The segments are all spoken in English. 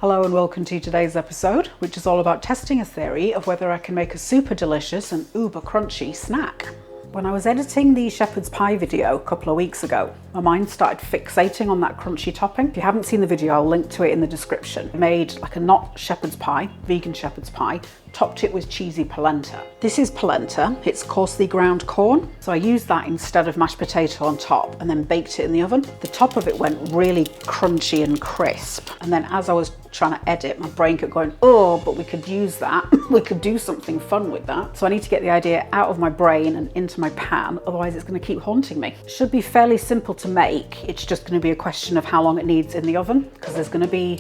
Hello and welcome to today's episode, which is all about testing a theory of whether I can make a super delicious and uber crunchy snack. When I was editing the shepherd's pie video a couple of weeks ago, my mind started fixating on that crunchy topping. If you haven't seen the video, I'll link to it in the description. I made like a not shepherd's pie, vegan shepherd's pie, topped it with cheesy polenta. This is polenta, it's coarsely ground corn. So I used that instead of mashed potato on top and then baked it in the oven. The top of it went really crunchy and crisp. And then as I was trying to edit, my brain kept going, oh, but we could use that. We could do something fun with that. So I need to get the idea out of my brain and into my pan, otherwise it's going to keep haunting me. It should be fairly simple to make. It's just going to be a question of how long it needs in the oven, because there's going to be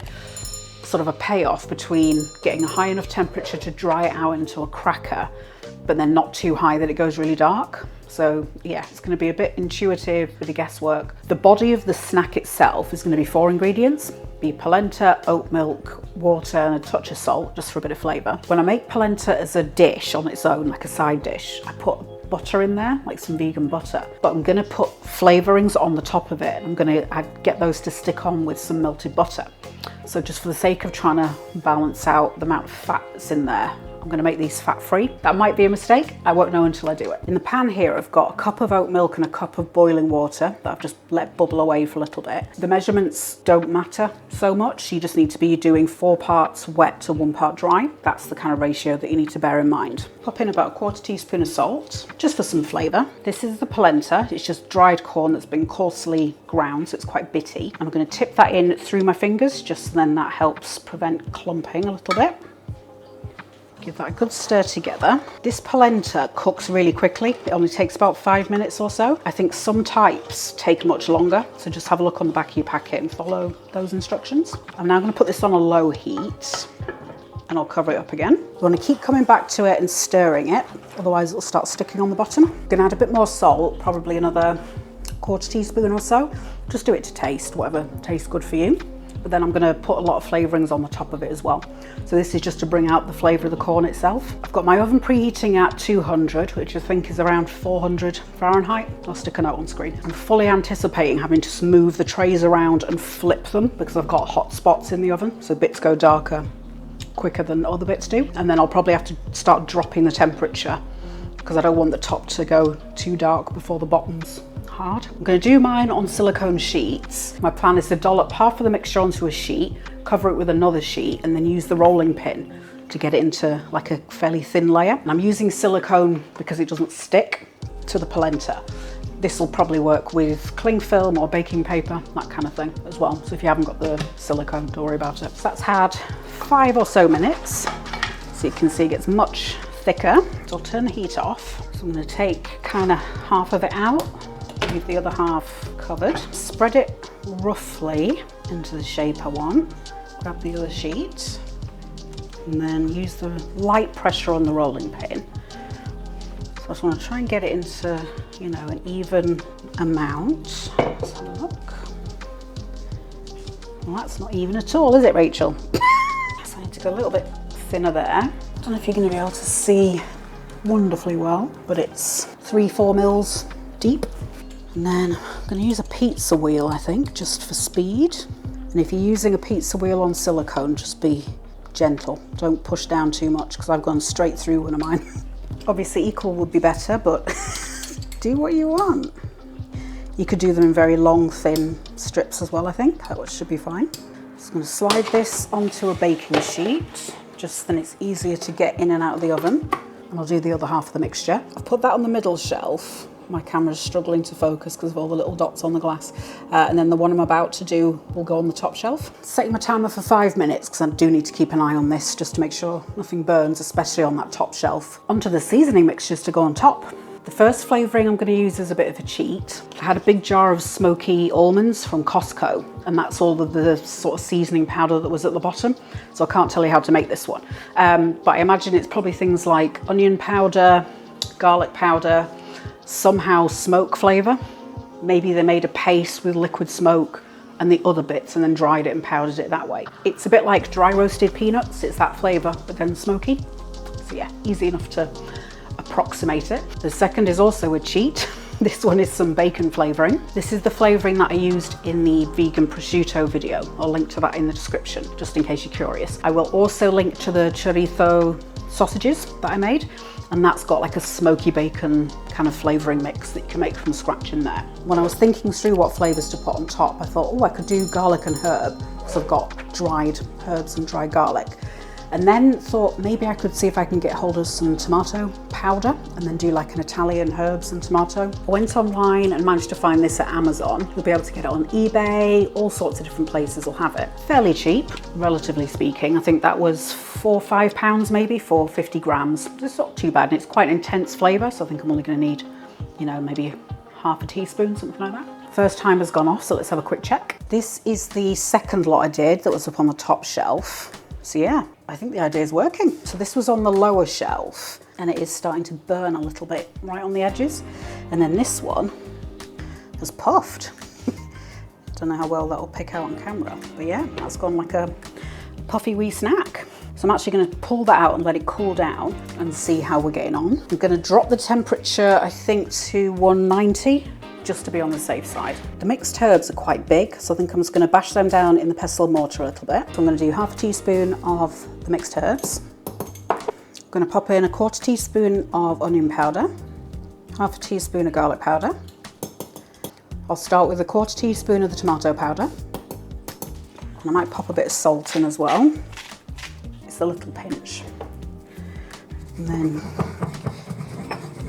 sort of a payoff between getting a high enough temperature to dry it out into a cracker, but then not too high that it goes really dark. So yeah, it's going to be a bit intuitive with the guesswork. The body of the snack itself is going to be 4 ingredients. Be polenta, oat milk, water and a touch of salt, just for a bit of flavour. When I make polenta as a dish on its own, like a side dish, I put butter in there, like some vegan butter, but I'm going to put flavourings on the top of it. I'm going to get those to stick on with some melted butter. So just for the sake of trying to balance out the amount of fat that's in there, I'm going to make these fat-free. That might be a mistake. I won't know until I do it. In the pan here, I've got a cup of oat milk and a cup of boiling water that I've just let bubble away for a little bit. The measurements don't matter so much. You just need to be doing 4 parts wet to 1 part dry. That's the kind of ratio that you need to bear in mind. Pop in about a 1/4 teaspoon of salt, just for some flavour. This is the polenta. It's just dried corn that's been coarsely ground, so it's quite bitty. I'm going to tip that in through my fingers, just then that helps prevent clumping a little bit. Give that a good stir together. This polenta cooks really quickly. It only takes about 5 minutes or so. I think some types take much longer, so just have a look on the back of your packet and follow those instructions. I'm now going to put this on a low heat and I'll cover it up again. You want to keep coming back to it and stirring it, otherwise it'll start sticking on the bottom. I'm going to add a bit more salt, probably another 1/4 teaspoon or so. Just do it to taste, whatever tastes good for you. But then I'm going to put a lot of flavourings on the top of it as well. So this is just to bring out the flavour of the corn itself. I've got my oven preheating at 200, which I think is around 400 Fahrenheit. I'll stick a note on screen. I'm fully anticipating having to move the trays around and flip them because I've got hot spots in the oven, so bits go darker quicker than other bits do. And then I'll probably have to start dropping the temperature because I don't want the top to go too dark before the bottom's hard. I'm going to do mine on silicone sheets. My plan is to dollop half of the mixture onto a sheet, cover it with another sheet, and then use the rolling pin to get it into like a fairly thin layer. And I'm using silicone because it doesn't stick to the polenta. This will probably work with cling film or baking paper, that kind of thing as well. So if you haven't got the silicone, don't worry about it. So that's had 5 or so minutes. So you can see it gets much thicker. So I'll turn the heat off. So I'm going to take kind of half of it out. Leave the other half covered. Spread it roughly into the shape I want. Grab the other sheet and then use the light pressure on the rolling pin. So I just want to try and get it into, you know, an even amount. Let's have a look. Well, that's not even at all, is it, Rachel? So I need to go a little bit thinner there. I don't know if you're going to be able to see wonderfully well, but it's 3-4 mils deep. And then I'm going to use a pizza wheel, I think, just for speed. And if you're using a pizza wheel on silicone, just be gentle. Don't push down too much because I've gone straight through one of mine. Obviously equal would be better, but do what you want. You could do them in very long, thin strips as well, I think. That should be fine. Just going to slide this onto a baking sheet, just then it's easier to get in and out of the oven. And I'll do the other half of the mixture. I've put that on the middle shelf. My camera's struggling to focus because of all the little dots on the glass. And then the one I'm about to do will go on the top shelf. Setting my timer for 5 minutes because I do need to keep an eye on this just to make sure nothing burns, especially on that top shelf. Onto the seasoning mixtures to go on top. The first flavouring I'm going to use is a bit of a cheat. I had a big jar of smoky almonds from Costco, and that's all of the sort of seasoning powder that was at the bottom. So I can't tell you how to make this one. But I imagine it's probably things like onion powder, garlic powder, somehow smoke flavour. Maybe they made a paste with liquid smoke and the other bits and then dried it and powdered it that way. It's a bit like dry roasted peanuts. It's that flavour, but then smoky. So yeah, easy enough to approximate it. The second is also a cheat. This one is some bacon flavouring. This is the flavouring that I used in the vegan prosciutto video. I'll link to that in the description, just in case you're curious. I will also link to the chorizo sausages that I made, and that's got like a smoky bacon kind of flavouring mix that you can make from scratch in there. When I was thinking through what flavours to put on top, I thought, oh, I could do garlic and herb, because I've got dried herbs and dried garlic. And then thought maybe I could see if I can get hold of some tomato powder and then do like an Italian herbs and tomato. I went online and managed to find this at Amazon. You'll be able to get it on eBay, all sorts of different places will have it. Fairly cheap, relatively speaking. I think that was £4 or £5 maybe for 50 grams. It's not too bad, and it's quite an intense flavour, so I think I'm only going to need, you know, maybe half a teaspoon, something like that. First time has gone off, so let's have a quick check. This is the second lot I did that was up on the top shelf. So yeah, I think the idea is working. So this was on the lower shelf and it is starting to burn a little bit right on the edges. And then this one has puffed. Don't know how well that'll pick out on camera, but yeah, that's gone like a puffy wee snack. So I'm actually going to pull that out and let it cool down and see how we're getting on. I'm going to drop the temperature, I think, to 190. Just to be on the safe side. The mixed herbs are quite big, so I think I'm just going to bash them down in the pestle and mortar a little bit. So I'm going to do half a teaspoon of the mixed herbs. I'm going to pop in a quarter teaspoon of onion powder, half a teaspoon of garlic powder. I'll start with a quarter teaspoon of the tomato powder. And I might pop a bit of salt in as well. It's a little pinch. And then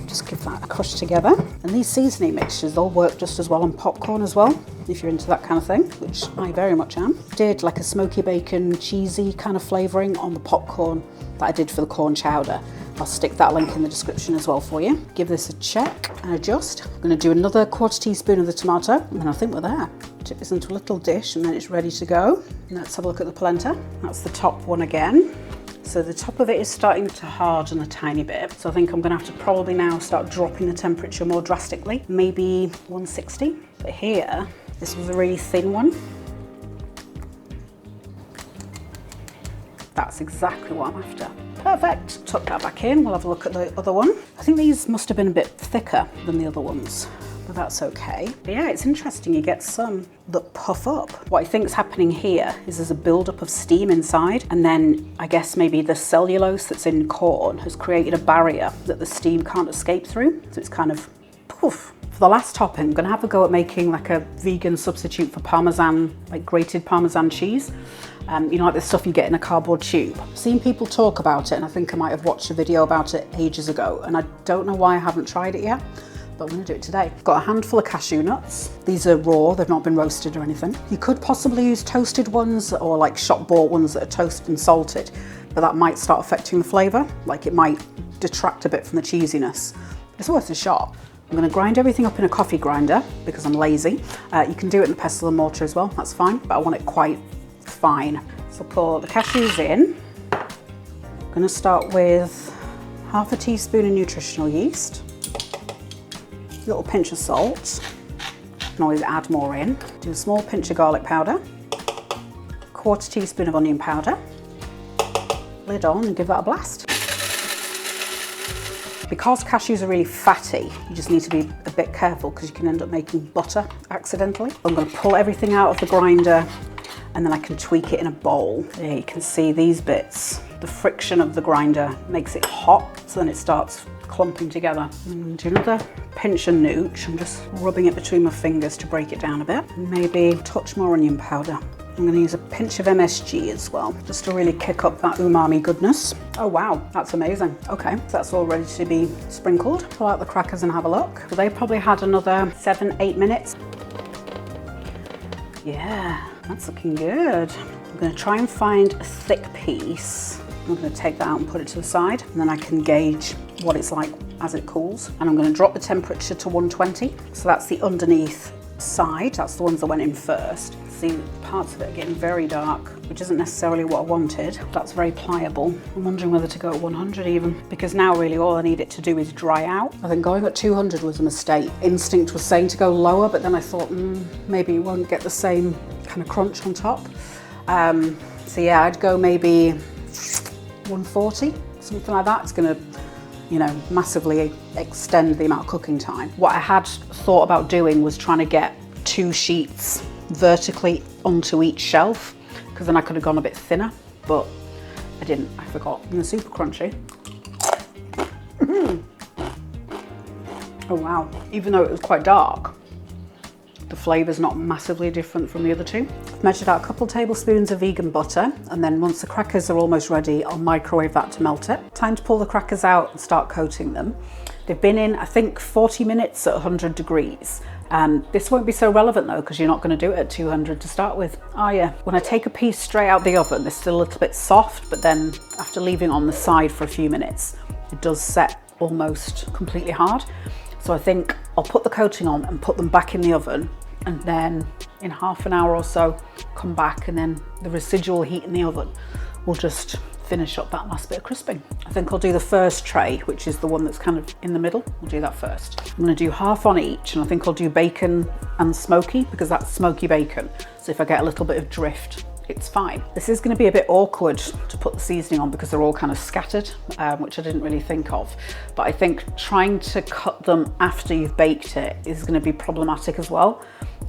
just give that a crush together. And these seasoning mixtures all work just as well on popcorn as well, if you're into that kind of thing, which I very much am. Did like a smoky bacon, cheesy kind of flavouring on the popcorn that I did for the corn chowder. I'll stick that link in the description as well for you. Give this a check and adjust. I'm going to do another quarter teaspoon of the tomato, and I think we're there. Tip this into a little dish and then it's ready to go. And let's have a look at the polenta. That's the top one again. So the top of it is starting to harden a tiny bit. So I think I'm going to have to probably now start dropping the temperature more drastically, maybe 160. But here, this was a really thin one. That's exactly what I'm after. Perfect. Tuck that back in. We'll have a look at the other one. I think these must have been a bit thicker than the other ones, but that's okay. But yeah, it's interesting. You get some that puff up. What I think is happening here is there's a buildup of steam inside, and then I guess maybe the cellulose that's in corn has created a barrier that the steam can't escape through. So it's kind of poof. For the last topping, I'm gonna have a go at making like a vegan substitute for Parmesan, like grated Parmesan cheese. You know, like the stuff you get in a cardboard tube. I've seen people talk about it, and I think I might have watched a video about it ages ago, and I don't know why I haven't tried it yet, but I'm gonna do it today. I've got a handful of cashew nuts. These are raw, they've not been roasted or anything. You could possibly use toasted ones or like shop bought ones that are toasted and salted, but that might start affecting the flavour. Like it might detract a bit from the cheesiness. It's worth a shot. I'm going to grind everything up in a coffee grinder because I'm lazy. You can do it in the pestle and mortar as well, that's fine, but I want it quite fine. So pour the cashews in. I'm going to start with half a teaspoon of nutritional yeast, a little pinch of salt. You can always add more in. Do a small pinch of garlic powder, quarter teaspoon of onion powder. Lid on and give that a blast. Because cashews are really fatty, you just need to be a bit careful because you can end up making butter accidentally. I'm going to pull everything out of the grinder and then I can tweak it in a bowl. There you can see these bits. The friction of the grinder makes it hot, so then it starts clumping together. Do another pinch of nooch. I'm just rubbing it between my fingers to break it down a bit. Maybe a touch more onion powder. I'm going to use a pinch of MSG as well, just to really kick up that umami goodness. Oh wow, that's amazing. Okay, so that's all ready to be sprinkled. Pull out the crackers and have a look. So they probably had another 7-8 minutes. Yeah, that's looking good. I'm going to try and find a thick piece. I'm going to take that out and put it to the side, and then I can gauge what it's like as it cools. And I'm going to drop the temperature to 120. So that's the underneath side, that's the ones that went in first. See, parts of it are getting very dark, which isn't necessarily what I wanted. That's very pliable. I'm wondering whether to go at 100 even, because now really all I need it to do is dry out. I think going at 200 was a mistake. Instinct was saying to go lower, but then I thought maybe you won't get the same kind of crunch on top. So yeah, I'd go maybe 140, something like that. It's gonna you know, massively extend the amount of cooking time. What I had thought about doing was trying to get 2 sheets vertically onto each shelf, because then I could have gone a bit thinner, but I didn't, I forgot. And they're super crunchy. Oh wow, even though it was quite dark, the flavour's not massively different from the other two. I've measured out a couple tablespoons of vegan butter, and then once the crackers are almost ready, I'll microwave that to melt it. Time to pull the crackers out and start coating them. They've been in, I think, 40 minutes at 100 degrees. This won't be so relevant though, because you're not going to do it at 200 to start with, are you? When I take a piece straight out the oven, they're still a little bit soft, but then after leaving it on the side for a few minutes, it does set almost completely hard. So I think I'll put the coating on and put them back in the oven, and then in half an hour or so come back, and then the residual heat in the oven will just finish up that last bit of crisping. I think I'll do the first tray, which is the one that's kind of in the middle. We'll do that first. I'm going to do half on each, and I think I'll do bacon and smoky, because that's smoky bacon. So if I get a little bit of drift, it's fine. This is going to be a bit awkward to put the seasoning on because they're all kind of scattered, which I didn't really think of. But I think trying to cut them after you've baked it is going to be problematic as well.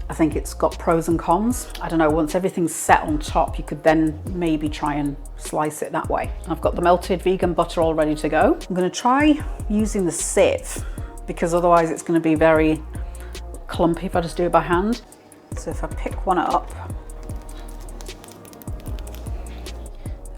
I think it's got pros and cons. I don't know, once everything's set on top, you could then maybe try and slice it that way. I've got the melted vegan butter all ready to go. I'm going to try using the sieve, because otherwise it's going to be very clumpy if I just do it by hand. So if I pick one up,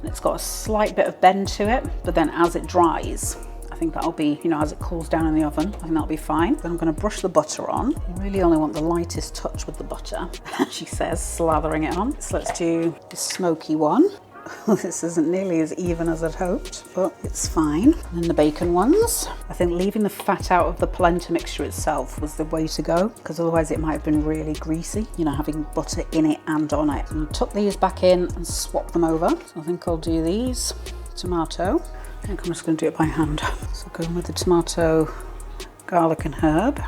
it's got a slight bit of bend to it, but then as it dries, I think that'll be, you know, as it cools down in the oven, I think that'll be fine. Then I'm going to brush the butter on. You really only want the lightest touch with the butter, she says, slathering it on. So let's do the smoky one. This isn't nearly as even as I'd hoped, but it's fine. And then the bacon ones. I think leaving the fat out of the polenta mixture itself was the way to go, because otherwise it might have been really greasy, you know, having butter in it and on it. And I'll tuck these back in and swap them over. So I think I'll do these. Tomato. I think I'm just going to do it by hand. So going with the tomato, garlic and herb.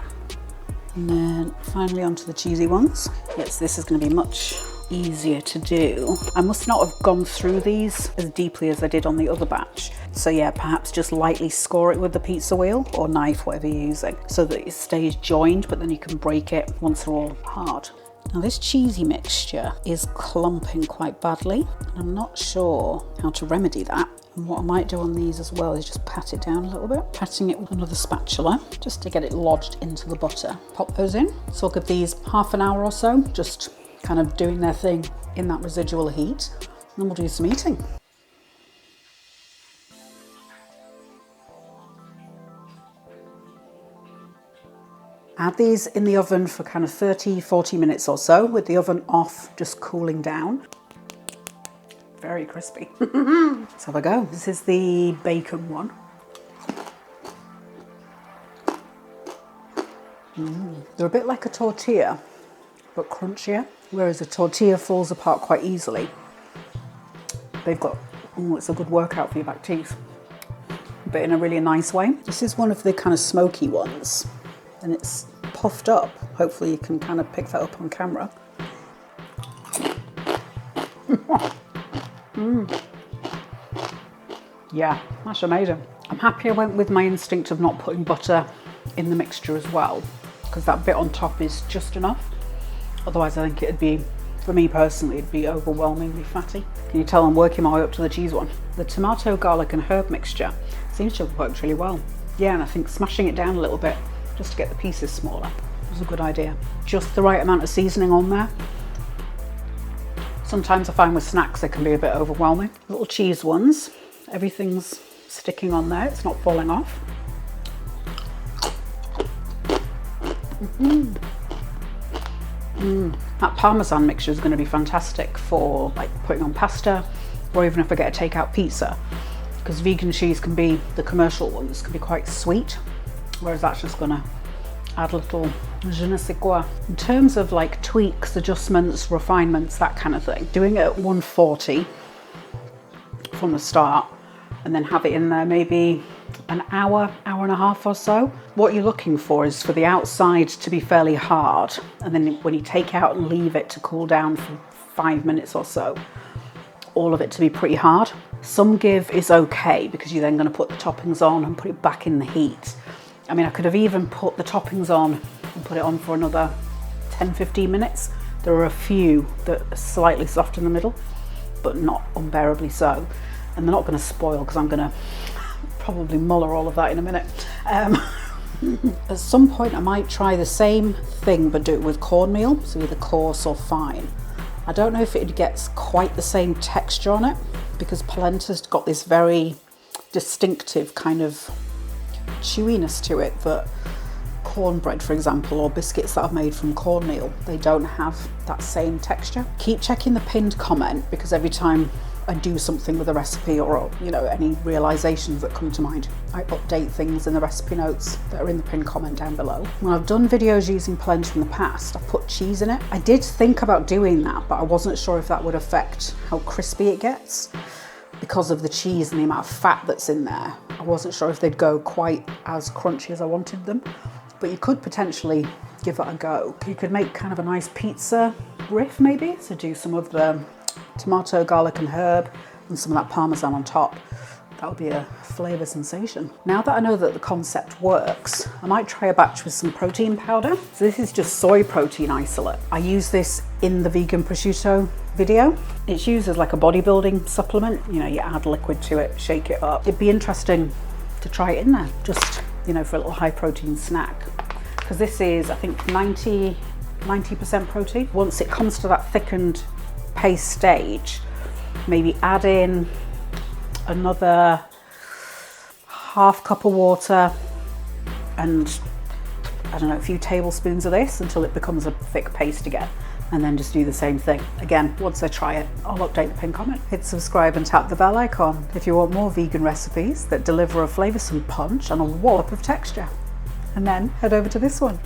And then finally onto the cheesy ones. Yes, this is going to be much easier to do. I must not have gone through these as deeply as I did on the other batch. So yeah, perhaps just lightly score it with the pizza wheel or knife, whatever you're using, so that it stays joined, but then you can break it once they're all hard. Now this cheesy mixture is clumping quite badly, and I'm not sure how to remedy that. And what I might do on these as well is just pat it down a little bit, patting it with another spatula just to get it lodged into the butter. Pop those in. So I'll give these half an hour or so, just kind of doing their thing in that residual heat, and then we'll do some eating. Add these in the oven for kind of 30-40 minutes or so, with the oven off, just cooling down. Very crispy. Let's have a go. This is the bacon one. They're a bit like a tortilla, but crunchier. Whereas a tortilla falls apart quite easily. They've got, oh, it's a good workout for your back teeth, but in a really nice way. This is one of the kind of smoky ones, and it's puffed up. Hopefully you can kind of pick that up on camera. Yeah, that's amazing. I'm happy I went with my instinct of not putting butter in the mixture as well, because that bit on top is just enough. Otherwise, I think it'd be, for me personally, it'd be overwhelmingly fatty. Can you tell I'm working my way up to the cheese one? The tomato, garlic and herb mixture seems to have worked really well. Yeah, and I think smashing it down a little bit just to get the pieces smaller was a good idea. Just the right amount of seasoning on there. Sometimes I find with snacks they can be a bit overwhelming. Little cheese ones, everything's sticking on there, it's not falling off. That Parmesan mixture is going to be fantastic for like putting on pasta, or even if I get a takeout pizza, because vegan cheese can be, the commercial ones can be quite sweet, whereas that's just going to add a little je ne sais quoi. In terms of like tweaks, adjustments, refinements, that kind of thing, doing it at 140 from the start and then have it in there maybe an hour, hour and a half or so. What you're looking for is for the outside to be fairly hard, and then when you take out and leave it to cool down for 5 minutes or so, all of it to be pretty hard. Some give is okay because you're then going to put the toppings on and put it back in the heat. I mean, I could have even put the toppings on and put it on for another 10-15 minutes. There are a few that are slightly soft in the middle, but not unbearably so. And they're not going to spoil because I'm going to probably muller all of that in a minute. At some point I might try the same thing but do it with cornmeal, so either coarse or fine. I don't know if it gets quite the same texture on it because polente's got this very distinctive kind of chewiness to it that cornbread, for example, or biscuits that I've made from cornmeal, they don't have that same texture. Keep checking the pinned comment because every time I do something with a recipe or, you know, any realizations that come to mind, I update things in the recipe notes that are in the pinned comment down below. When I've done videos using polenta in the past, I've put cheese in it. I did think about doing that, but I wasn't sure if that would affect how crispy it gets because of the cheese and the amount of fat that's in there. I wasn't sure if they'd go quite as crunchy as I wanted them, but you could potentially give it a go. You could make kind of a nice pizza riff maybe, so do some of the tomato, garlic and herb and some of that parmesan on top. That would be a flavour sensation. Now that I know that the concept works, I might try a batch with some protein powder. So this is just soy protein isolate. I use this in the vegan prosciutto video. It's used as like a bodybuilding supplement. You know, you add liquid to it, shake it up. It'd be interesting to try it in there, just, you know, for a little high protein snack. Because this is, I think, 90% protein. Once it comes to that thickened paste stage, maybe add in another half cup of water and I don't know, a few tablespoons of this until it becomes a thick paste again, and then just do the same thing again. Once I try it, I'll update the pinned comment. Hit subscribe and tap the bell icon if you want more vegan recipes that deliver a flavoursome punch and a wallop of texture. And then head over to this one.